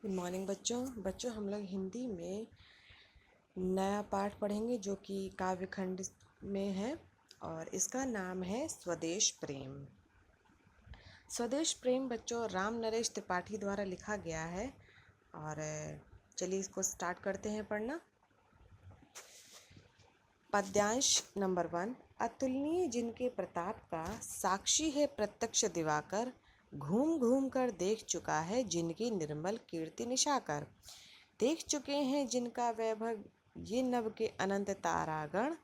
Good morning बच्चों हम लोग हिंदी में नया पाठ पढ़ेंगे जो कि काव्यखंड में है और इसका नाम है स्वदेश प्रेम। स्वदेश प्रेम बच्चों राम नरेश त्रिपाठी द्वारा लिखा गया है और चलिए इसको स्टार्ट करते हैं पढ़ना। पद्यांश नंबर 1। अतुलनीय जिनके प्रताप का साक्षी है प्रत्यक्ष दिवाकर, घूम घूम कर देख चुका है जिनकी निर्मल कीर्ति निशाकर। देख चुके हैं जिनका वैभव ये नभ के अनंत तारागण,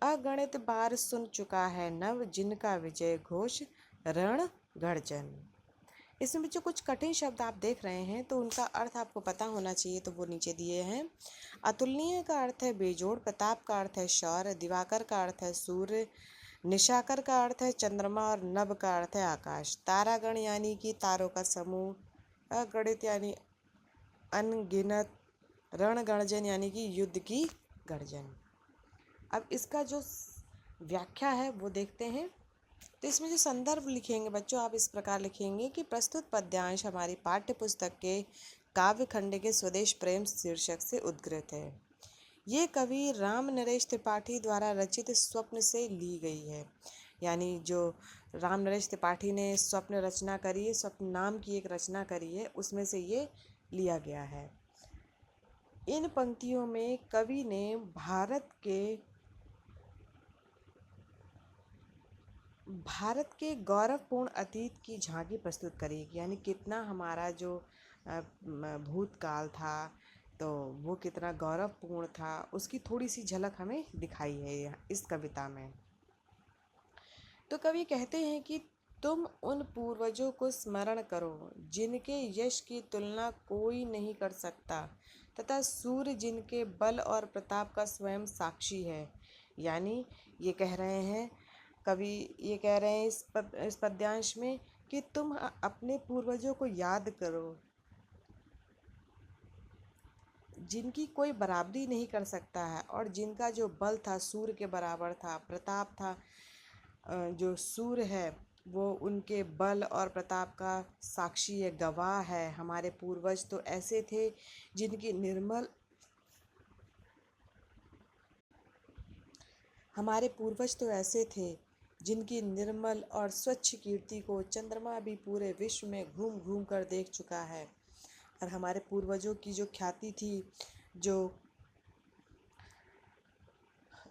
अगणित बार सुन चुका है नभ जिनका विजय घोष रण गर्जन। इसमें बच्चों कुछ कठिन शब्द आप देख रहे हैं तो उनका अर्थ आपको पता होना चाहिए, तो वो नीचे दिए हैं। अतुलनीय का अर्थ है बेजोड़, प्रताप का अर्थ है शौर्य, दिवाकर का अर्थ है सूर्य, निशाकर का अर्थ है चंद्रमा और नभ का अर्थ है आकाश। तारागण यानी कि तारों का समूह, अगणित यानी अनगिनत, रण गर्जन यानी कि युद्ध की गर्जन। अब इसका जो व्याख्या है वो देखते हैं। तो इसमें जो संदर्भ लिखेंगे बच्चों आप इस प्रकार लिखेंगे कि प्रस्तुत पद्यांश हमारी पाठ्य पुस्तक के काव्यखंड के स्वदेश प्रेम शीर्षक से उद्गृत है। ये कवि राम नरेश त्रिपाठी द्वारा रचित स्वप्न से ली गई है। यानी जो राम नरेश त्रिपाठी ने स्वप्न रचना करी है, स्वप्न नाम की एक रचना करी है, उसमें से ये लिया गया है। इन पंक्तियों में कवि ने भारत के गौरवपूर्ण अतीत की झांकी प्रस्तुत करी, यानी कितना हमारा जो भूतकाल था तो वो कितना गौरवपूर्ण था, उसकी थोड़ी सी झलक हमें दिखाई है इस कविता में। तो कवि कहते हैं कि तुम उन पूर्वजों को स्मरण करो जिनके यश की तुलना कोई नहीं कर सकता, तथा सूर्य जिनके बल और प्रताप का स्वयं साक्षी है। यानी ये कह रहे हैं कवि, ये कह रहे हैं इस पद्यांश में कि तुम अपने पूर्वजों को याद करो जिनकी कोई बराबरी नहीं कर सकता है और जिनका जो बल था सूर्य के बराबर था, प्रताप था, जो सूर्य है वो उनके बल और प्रताप का साक्षी है, गवाह है। हमारे पूर्वज तो ऐसे थे जिनकी निर्मल और स्वच्छ कीर्ति को चंद्रमा भी पूरे विश्व में घूम घूम कर देख चुका है। और हमारे पूर्वजों की जो ख्याति थी, जो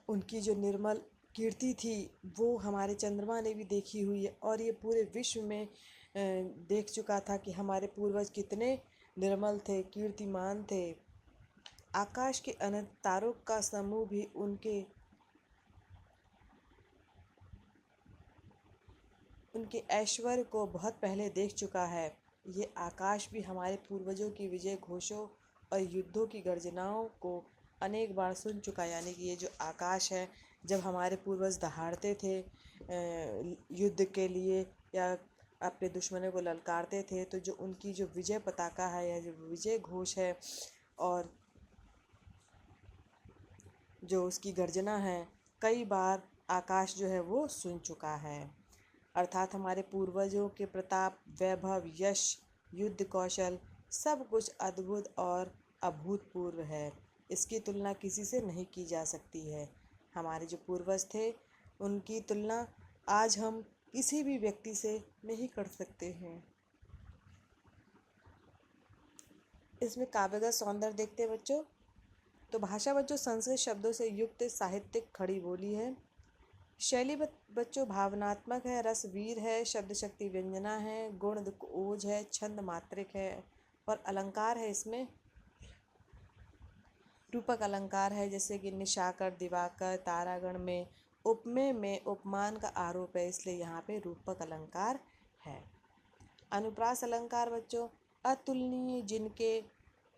उनकी जो निर्मल कीर्ति थी, वो हमारे चंद्रमा ने भी देखी हुई है और ये पूरे विश्व में देख चुका था कि हमारे पूर्वज कितने निर्मल थे, कीर्तिमान थे। आकाश के अनंत तारों का समूह भी उनके ऐश्वर्य को बहुत पहले देख चुका है। ये आकाश भी हमारे पूर्वजों की विजय घोषों और युद्धों की गर्जनाओं को अनेक बार सुन चुका। यानी कि ये जो आकाश है, जब हमारे पूर्वज दहाड़ते थे युद्ध के लिए या अपने दुश्मनों को ललकारते थे, तो जो उनकी जो विजय पताका है या जो विजय घोष है और जो उसकी गर्जना है, कई बार आकाश जो है वो सुन चुका है। अर्थात हमारे पूर्वजों के प्रताप, वैभव, यश, युद्ध कौशल सब कुछ अद्भुत और अभूतपूर्व है। इसकी तुलना किसी से नहीं की जा सकती है। हमारे जो पूर्वज थे उनकी तुलना आज हम किसी भी व्यक्ति से नहीं कर सकते हैं। इसमें काव्यगत सौंदर्य देखते हैं बच्चों। तो भाषा बच्चों संस्कृत शब्दों से युक्त साहित्यिक खड़ी बोली है। शैली बच्चों भावनात्मक है, रस वीर है, शब्द शक्ति व्यंजना है, गुण ओज है, छंद मात्रिक है और अलंकार है। इसमें रूपक अलंकार है, जैसे कि निशाकर, दिवाकर, तारागण में उपमेय में उपमान का आरोप है, इसलिए यहाँ पे रूपक अलंकार है। अनुप्रास अलंकार बच्चों अतुलनीय जिनके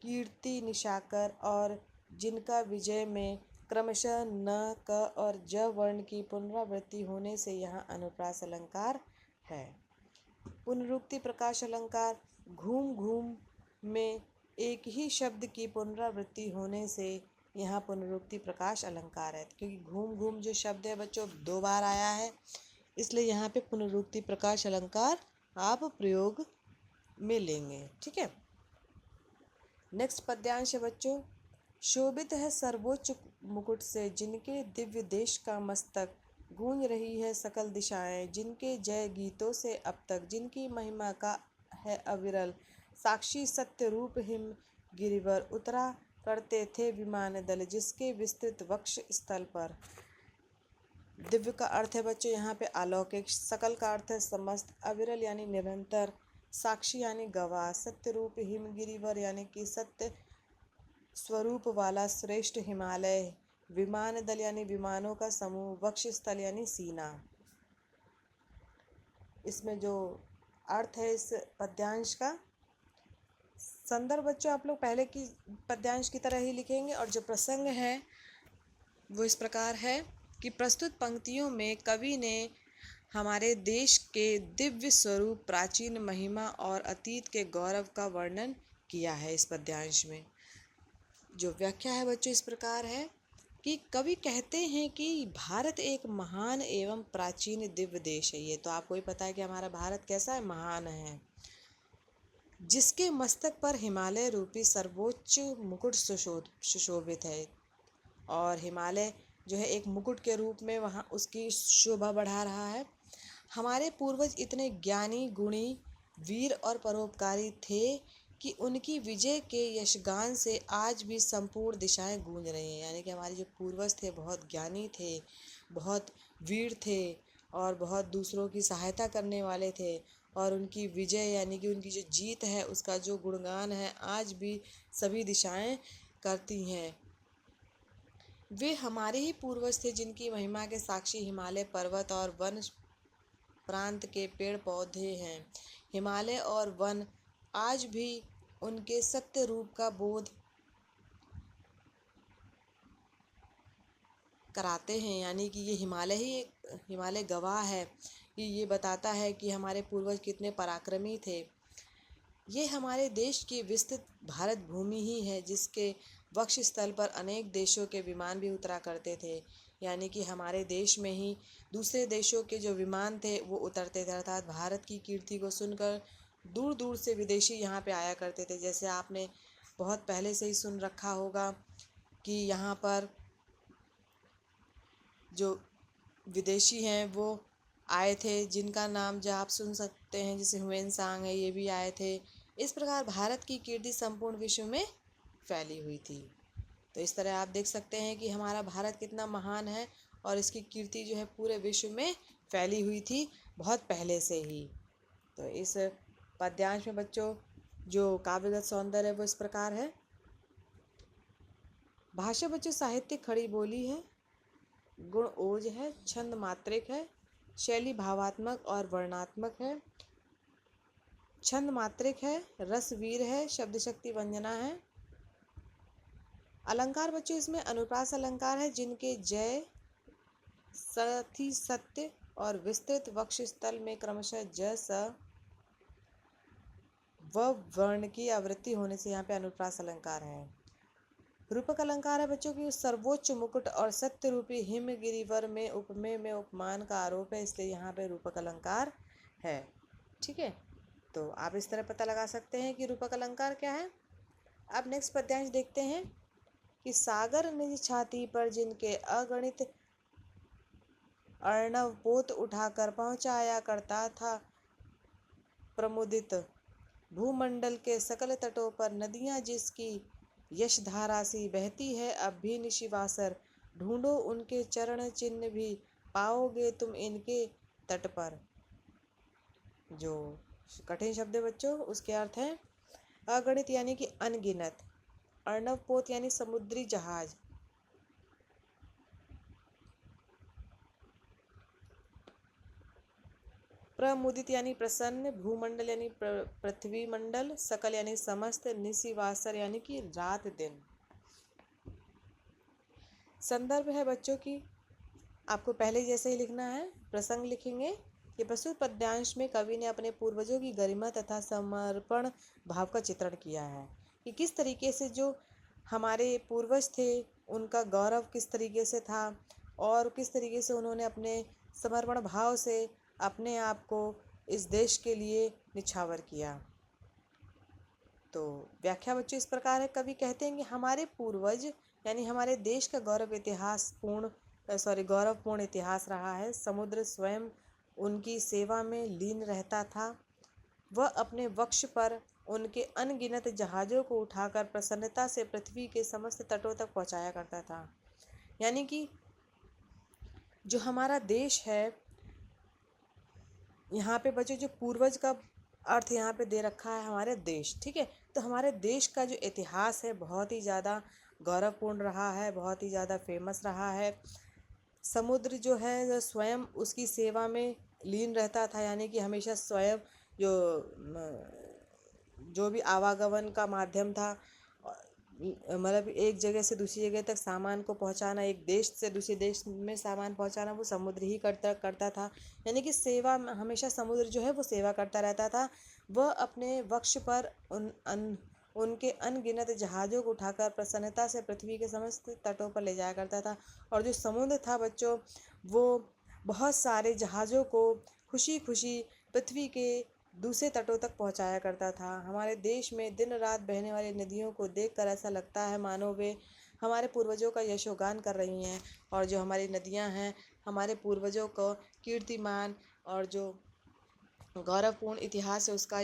कीर्ति निशाकर और जिनका विजय में क्रमशः न, क और ज वर्ण की पुनरावृत्ति होने से यहाँ अनुप्रास अलंकार है। पुनरुक्ति प्रकाश अलंकार घूम घूम में एक ही शब्द की पुनरावृत्ति होने से यहाँ पुनरुक्ति प्रकाश अलंकार है, क्योंकि घूम घूम जो शब्द है बच्चों 2 बार आया है, इसलिए यहाँ पे पुनरुक्ति प्रकाश अलंकार आप प्रयोग में लेंगे। ठीक है। नेक्स्ट पद्यांश है बच्चों, शोभित है सर्वोच्च मुकुट से जिनके दिव्य देश का मस्तक, गूंज रही है सकल दिशाएं जिनके जय गीतों से अब तक, जिनकी महिमा का है अविरल साक्षी सत्य रूप हिम गिरिवर, उतरा करते थे विमान दल जिसके विस्तृत वक्ष स्थल पर। दिव्य का अर्थ है बच्चों यहाँ पे अलौकिक, सकल का अर्थ है समस्त, अविरल यानी निरंतर, साक्षी यानी गवाह, सत्य रूप हिमगिरिवर यानी कि सत्य स्वरूप वाला श्रेष्ठ हिमालय, विमान दल यानी विमानों का समूह, वक्ष स्थल यानी सीना। इसमें जो अर्थ है इस पद्यांश का, संदर्भ बच्चों आप लोग पहले की पद्यांश की तरह ही लिखेंगे और जो प्रसंग है वो इस प्रकार है कि प्रस्तुत पंक्तियों में कवि ने हमारे देश के दिव्य स्वरूप, प्राचीन महिमा और अतीत के गौरव का वर्णन किया है। इस पद्यांश में जो व्याख्या है बच्चों इस प्रकार है कि कवि कहते हैं कि भारत एक महान एवं प्राचीन दिव्य देश है। ये तो आपको ही पता है कि हमारा भारत कैसा है, महान है, जिसके मस्तक पर हिमालय रूपी सर्वोच्च मुकुट सुशोभित है। और हिमालय जो है एक मुकुट के रूप में वहाँ उसकी शोभा बढ़ा रहा है। हमारे पूर्वज इतने ज्ञानी, गुणी, वीर और परोपकारी थे कि उनकी विजय के यशगान से आज भी संपूर्ण दिशाएं गूंज रही हैं। यानी कि हमारे जो पूर्वज थे बहुत ज्ञानी थे, बहुत वीर थे और बहुत दूसरों की सहायता करने वाले थे, और उनकी विजय यानी कि उनकी जो जीत है उसका जो गुणगान है आज भी सभी दिशाएं करती हैं। वे हमारे ही पूर्वज थे जिनकी महिमा के साक्षी हिमालय पर्वत और वन प्रांत के पेड़ पौधे हैं। हिमालय और वन आज भी उनके सत्य रूप का बोध कराते हैं। यानी कि ये हिमालय गवाह है कि ये बताता है कि हमारे पूर्वज कितने पराक्रमी थे। ये हमारे देश की विस्तृत भारत भूमि ही है जिसके वक्ष स्थल पर अनेक देशों के विमान भी उतरा करते थे। यानी कि हमारे देश में ही दूसरे देशों के जो विमान थे वो उतरते थे, अर्थात भारत की कीर्ति को सुनकर दूर दूर से विदेशी यहाँ पे आया करते थे। जैसे आपने बहुत पहले से ही सुन रखा होगा कि यहाँ पर जो विदेशी हैं वो आए थे, जिनका नाम जो आप सुन सकते हैं, जैसे हुमायूं सांग है, ये भी आए थे। इस प्रकार भारत की कीर्ति संपूर्ण विश्व में फैली हुई थी। तो इस तरह आप देख सकते हैं कि हमारा भारत कितना महान है और इसकी कीर्ति जो है पूरे विश्व में फैली हुई थी बहुत पहले से ही। तो इस पद्यांश में बच्चों जो काव्यगत सौंदर्य है वो इस प्रकार है। भाषा बच्चों साहित्यिक खड़ी बोली है, गुण ओज है, छंद मात्रिक है, शैली भावात्मक और वर्णात्मक है। छंद मात्रिक है, रस वीर है, शब्द शक्ति वंजना है। अलंकार बच्चों इसमें अनुप्रास अलंकार है जिनके जय, सथी, सत्य और विस्तृत वक्ष स्थल में क्रमशः ज, स व वर्ण की आवृत्ति होने से यहाँ पे अनुप्रास अलंकार है। रूपक अलंकार है बच्चों की सर्वोच्च मुकुट और सत्य रूपी हिम गिरिवर में उपमेय में उपमान का आरोप है, इसलिए यहाँ पे रूपक अलंकार है। ठीक है, तो आप इस तरह पता लगा सकते हैं कि रूपक अलंकार क्या है। अब नेक्स्ट पद्यांश देखते हैं कि सागर निज छाती पर जिनके अगणित अर्णव पोत उठाकर पहुँचाया करता था प्रमुदित, भूमंडल के सकल तटों पर नदियाँ जिसकी यशधारा सी बहती है अब भी निशिवासर, ढूंढो उनके चरण चिन्ह भी पाओगे तुम इनके तट पर। जो कठिन शब्द है बच्चों उसके अर्थ हैं अगणित यानी कि अनगिनत, अर्णव पोत यानी समुद्री जहाज, प्रमुदित यानी प्रसन्न, भूमंडल यानी पृथ्वी मंडल, सकल यानी समस्त, निशिवासर यानी कि रात दिन। संदर्भ है बच्चों की आपको पहले जैसे ही लिखना है, प्रसंग लिखेंगे कि प्रस्तुत पद्यांश में कवि ने अपने पूर्वजों की गरिमा तथा समर्पण भाव का चित्रण किया है कि किस तरीके से जो हमारे पूर्वज थे उनका गौरव किस तरीके से था और किस तरीके से उन्होंने अपने समर्पण भाव से अपने आप को इस देश के लिए निछावर किया। तो व्याख्या बच्चों इस प्रकार है। कवि कहते हैं कि हमारे पूर्वज यानी हमारे देश का गौरवपूर्ण इतिहास रहा है। समुद्र स्वयं उनकी सेवा में लीन रहता था। वह अपने वक्ष पर उनके अनगिनत जहाज़ों को उठाकर प्रसन्नता से पृथ्वी के समस्त तटों तक पहुंचाया करता था। यानी कि जो हमारा देश है, यहाँ पे बच्चों जो पूर्वज का अर्थ यहाँ पे दे रखा है हमारे देश, ठीक है। तो हमारे देश का जो इतिहास है बहुत ही ज़्यादा गौरवपूर्ण रहा है, बहुत ही ज़्यादा फेमस रहा है। समुद्र जो है जो स्वयं उसकी सेवा में लीन रहता था, यानी कि हमेशा स्वयं जो भी आवागमन का माध्यम था, मतलब एक जगह से दूसरी जगह तक सामान को पहुंचाना, एक देश से दूसरे देश में सामान पहुंचाना, वो समुद्र ही करता था। यानी कि सेवा हमेशा समुद्र जो है वो सेवा करता रहता था। वह अपने वक्ष पर उनके अनगिनत जहाज़ों को उठाकर प्रसन्नता से पृथ्वी के समस्त तटों पर ले जाया करता था। और जो समुद्र था बच्चों, वो बहुत सारे जहाज़ों को खुशी खुशी पृथ्वी के दूसरे तटों तक पहुंचाया करता था। हमारे देश में दिन रात बहने वाली नदियों को देखकर ऐसा लगता है मानो वे हमारे पूर्वजों का यशोगान कर रही हैं। और जो हमारी नदियां हैं हमारे पूर्वजों को कीर्तिमान और जो गौरवपूर्ण इतिहास है उसका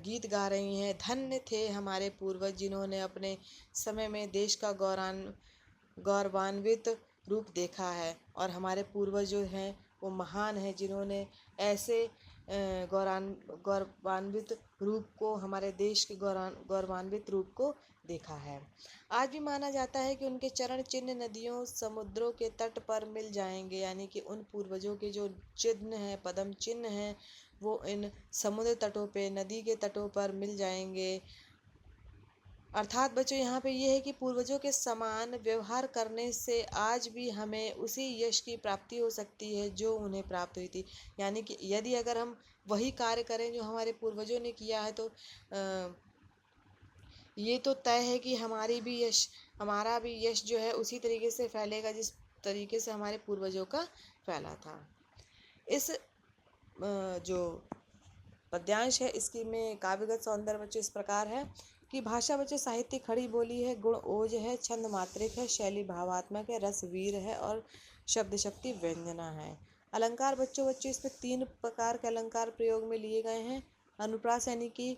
गीत गा रही हैं। धन्य थे हमारे पूर्वज जिन्होंने अपने समय में देश का गौरवान्वित रूप देखा है। और हमारे पूर्वज जो हैं वो महान हैं जिन्होंने ऐसे गौरवान्वित रूप को, हमारे देश के गौरवान्वित रूप को देखा है। आज भी माना जाता है कि उनके चरण चिन्ह नदियों समुद्रों के तट पर मिल जाएंगे। यानी कि उन पूर्वजों के जो चिन्ह हैं, पदम चिन्ह हैं, वो इन समुद्र तटों पे, नदी के तटों पर मिल जाएंगे। अर्थात बच्चों यहाँ पे ये है कि पूर्वजों के समान व्यवहार करने से आज भी हमें उसी यश की प्राप्ति हो सकती है जो उन्हें प्राप्त हुई थी। यानी कि यदि अगर हम वही कार्य करें जो हमारे पूर्वजों ने किया है, तो ये तो तय है कि हमारा भी यश जो है उसी तरीके से फैलेगा जिस तरीके से हमारे पूर्वजों का फैला था। इस जो पद्यांश है इसकी में काव्यगत सौंदर्य बच्चों इस प्रकार है कि भाषा बच्चों साहित्य खड़ी बोली है, गुण ओज है, छंद मात्रिक है, शैली भावात्मक है, रस वीर है और शब्द शक्ति व्यंजना है। अलंकार बच्चों इसमें 3 प्रकार के अलंकार प्रयोग में लिए गए हैं। अनुप्रास यानी कि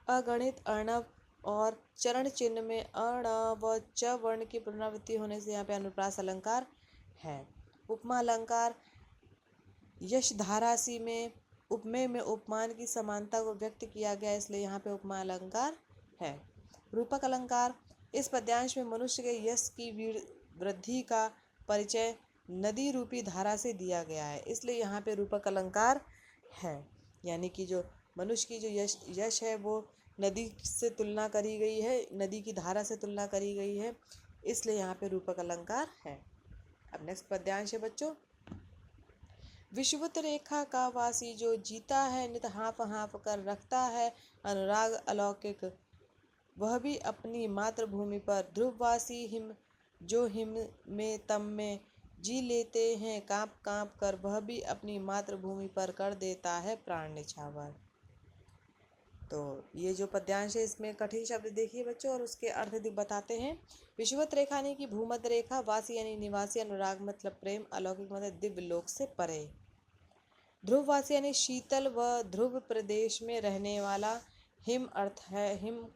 अगणित अर्णव और चरण चिन्ह में अण व च वर्ण की पुनरावृत्ति होने से यहाँ पे अनुप्रास अलंकार है। उपमा अलंकार यश धारासी में उपमेय में उपमान की समानता को व्यक्त किया गया, इसलिए यहाँ पे उपमा अलंकार है। रूपक अलंकार इस पद्यांश में मनुष्य के यश की वृद्धि का परिचय नदी रूपी धारा से दिया गया है, इसलिए यहाँ पे रूपक अलंकार है। यानी कि जो मनुष्य की जो यश है वो नदी से तुलना करी गई है, नदी की धारा से तुलना करी गई है, इसलिए यहाँ पे रूपक अलंकार है। अब नेक्स्ट पद्यांश है बच्चों, विषुवत रेखा का वासी जो जीता है नित हाँफ हाँफ कर रखता है अनुराग अलौकिक, वह भी अपनी मातृभूमि पर ध्रुववासी हिम में तम में जी लेते हैं कांप कांप कर, वह भी अपनी मातृभूमि पर कर देता है प्राण निछावर। तो ये जो पद्यांश है इसमें कठिन शब्द देखिए बच्चों और उसके अर्थ बताते हैं। विषुवत रेखा यानी कि भूमध्य रेखा, वासी यानी निवासी, अनुराग मतलब प्रेम, अलौकिक मतलब दिव्य लोक से परे। ध्रुववासी यानी शीतल व ध्रुव प्रदेश में रहने वाला। हिम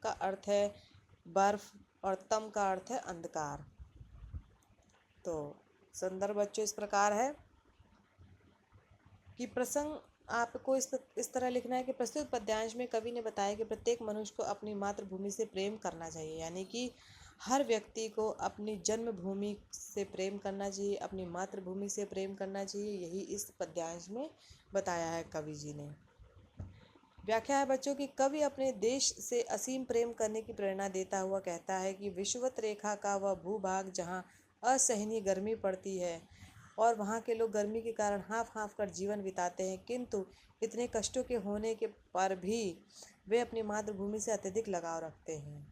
का अर्थ है बर्फ और तम का अर्थ है अंधकार। तो संदर्भ बच्चों इस प्रकार है कि प्रसंग आपको इस तरह लिखना है कि प्रस्तुत पद्यांश में कवि ने बताया कि प्रत्येक मनुष्य को अपनी मातृभूमि से प्रेम करना चाहिए। यानी कि हर व्यक्ति को अपनी जन्मभूमि से प्रेम करना चाहिए, अपनी मातृभूमि से प्रेम करना चाहिए, यही इस पद्यांश में बताया है कवि जी ने। व्याख्या है बच्चों की कवि अपने देश से असीम प्रेम करने की प्रेरणा देता हुआ कहता है कि विषुवत रेखा का वह भूभाग जहाँ असहनीय गर्मी पड़ती है और वहाँ के लोग गर्मी के कारण हाँफ हाँफ कर जीवन बिताते हैं, किंतु इतने कष्टों के होने के पर भी वे अपनी मातृभूमि से अत्यधिक लगाव रखते हैं।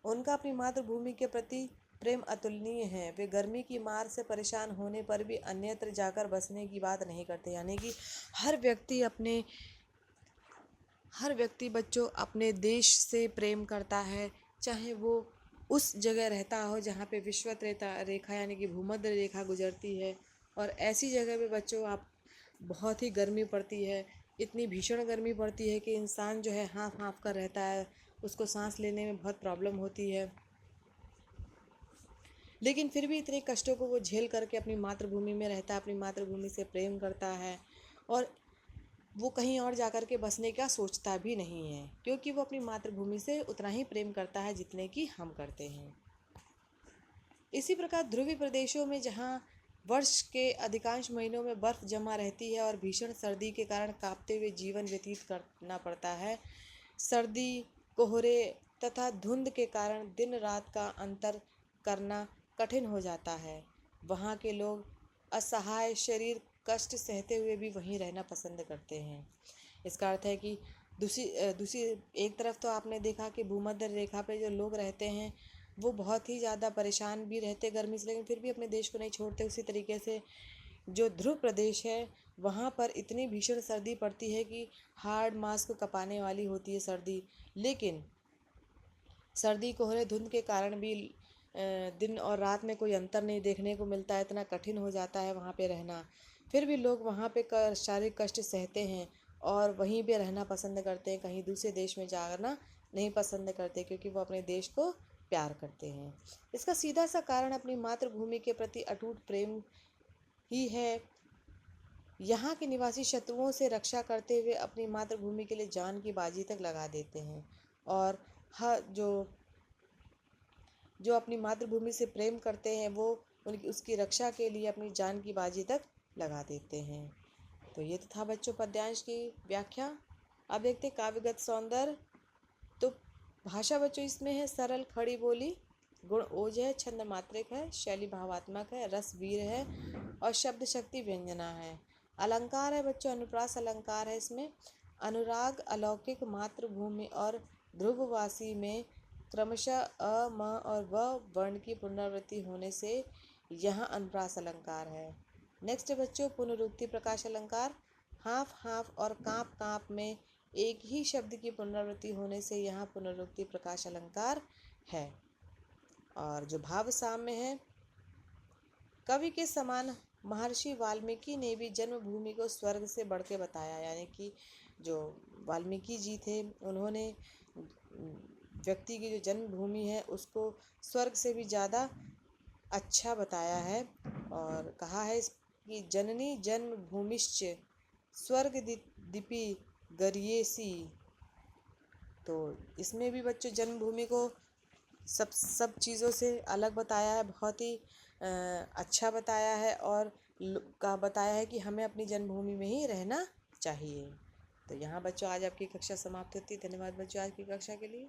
उनका अपनी मातृभूमि के प्रति प्रेम अतुलनीय है। वे गर्मी की मार से परेशान होने पर भी अन्यत्र जाकर बसने की बात नहीं करते। यानी कि हर व्यक्ति बच्चों अपने देश से प्रेम करता है, चाहे वो उस जगह रहता हो जहाँ पे विषुवत रेखा यानी कि भूमध्य रेखा गुजरती है। और ऐसी जगह पे बच्चों आप बहुत ही गर्मी पड़ती है, इतनी भीषण गर्मी पड़ती है कि इंसान जो है हाँफ हाँफ कर रहता है, उसको सांस लेने में बहुत प्रॉब्लम होती है। लेकिन फिर भी इतने कष्टों को वो झेल करके अपनी मातृभूमि में रहता है, अपनी मातृभूमि से प्रेम करता है, और वो कहीं और जाकर के बसने का सोचता भी नहीं है, क्योंकि वो अपनी मातृभूमि से उतना ही प्रेम करता है जितने कि हम करते हैं। इसी प्रकार ध्रुवीय प्रदेशों में जहाँ वर्ष के अधिकांश महीनों में बर्फ जमा रहती है और भीषण सर्दी के कारण कांपते हुए जीवन व्यतीत करना पड़ता है, सर्दी, कोहरे तथा धुंध के कारण दिन रात का अंतर करना कठिन हो जाता है। वहाँ के लोग असहाय शरीर कष्ट सहते हुए भी वहीं रहना पसंद करते हैं। इसका अर्थ है कि दूसरी एक तरफ तो आपने देखा कि भूमध्य रेखा पे जो लोग रहते हैं वो बहुत ही ज़्यादा परेशान भी रहते गर्मी से, लेकिन फिर भी अपने देश को नहीं छोड़ते। उसी तरीके से जो ध्रुव प्रदेश है वहाँ पर इतनी भीषण सर्दी पड़ती है कि हार्ड मांस को कँपाने वाली होती है सर्दी। लेकिन सर्दी, कोहरे, धुंध के कारण भी दिन और रात में कोई अंतर नहीं देखने को मिलता है, इतना कठिन हो जाता है वहाँ पे रहना। फिर भी लोग वहाँ पे शारीरिक कष्ट सहते हैं और वहीं पे रहना पसंद करते हैं, कहीं दूसरे देश में जाना नहीं पसंद करते, क्योंकि वो अपने देश को प्यार करते हैं। इसका सीधा सा कारण अपनी मातृभूमि के प्रति अटूट प्रेम ही है। यहाँ के निवासी शत्रुओं से रक्षा करते हुए अपनी मातृभूमि के लिए जान की बाजी तक लगा देते हैं, और हर जो अपनी मातृभूमि से प्रेम करते हैं वो उनकी उसकी रक्षा के लिए अपनी जान की बाजी तक लगा देते हैं। तो ये तो था बच्चों पद्यांश की व्याख्या। अब देखते काव्यगत सौंदर्य। तो भाषा बच्चों इसमें है सरल खड़ी बोली, गुण ओज है, छंद मात्रिक है, शैली भावात्मक है, रस वीर है और शब्द शक्ति व्यंजना है। अलंकार है बच्चों अनुप्रास अलंकार है इसमें। अनुराग अलौकिक मातृभूमि और ध्रुववासी में क्रमशः अ म और व वर्ण की पुनरावृत्ति होने से यहाँ अनुप्रास अलंकार है। नेक्स्ट बच्चों पुनरुक्ति प्रकाश अलंकार। हाफ हाफ और कांप कांप में एक ही शब्द की पुनरावृत्ति होने से यहाँ पुनरुक्ति प्रकाश अलंकार है। और जो भाव साम्य है, कवि के समान महर्षि वाल्मीकि ने भी जन्मभूमि को स्वर्ग से बढ़ के बताया। यानी कि जो वाल्मीकि जी थे उन्होंने व्यक्ति की जो जन्मभूमि है उसको स्वर्ग से भी ज़्यादा अच्छा बताया है, और कहा है कि जननी जन्मभूमिश्च स्वर्ग दीपि गरियसी। तो इसमें भी बच्चों जन्मभूमि को सब चीज़ों से अलग बताया है, बहुत ही अच्छा बताया है, और बताया है कि हमें अपनी जन्मभूमि में ही रहना चाहिए। तो यहाँ बच्चों आज आपकी कक्षा समाप्त होती है। धन्यवाद बच्चों आज की कक्षा के लिए।